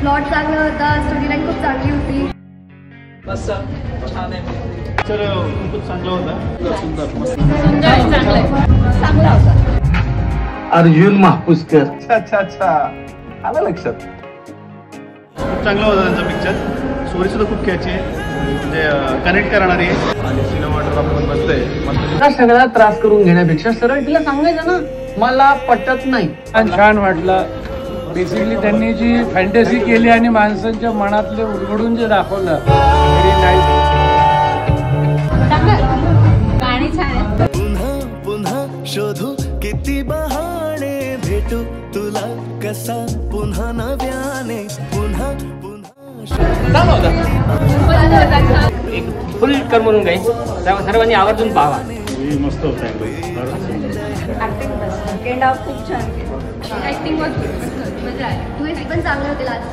Plot चांगला होता, story line खूप चांगली होती. मस्त छान आहे. पिक्चर खूपच चांगला होता. सुंदर चांगला होता. अर्जुन मापुसकर. अच्छा आलं लक्षात. खूप चांगला होता त्यांचा पिक्चर. स्टोरी सुद्धा खूप कॅची आहे, म्हणजे कनेक्ट करणारी आहे. आणि सिनेमाटर आपण बसतंय हा सगळा त्रास करून घेण्यापेक्षा सरळ तिला सांगायचं ना, मला पटत नाही. छान वाटलं. बेसिकली त्यांनी जी फॅन्टसी केली आणि माणसांच्या मनातले उलगडून जे दाखवलं, व्हेरी नाईस. गाणी छान आहेत. पुन्हा पुन्हा शोधू किती बहाणे भेटू तुला कसा पुन्हा नव्याने पुन्हा एक फुल कर म्हणून काही सर्वांनी आवर्जून पाहावा. मस्त होता एकदम. ऍक्टिंग खूप छान. ऍक्टिंग मजा आली. ट्विस्ट पण चांगले होते.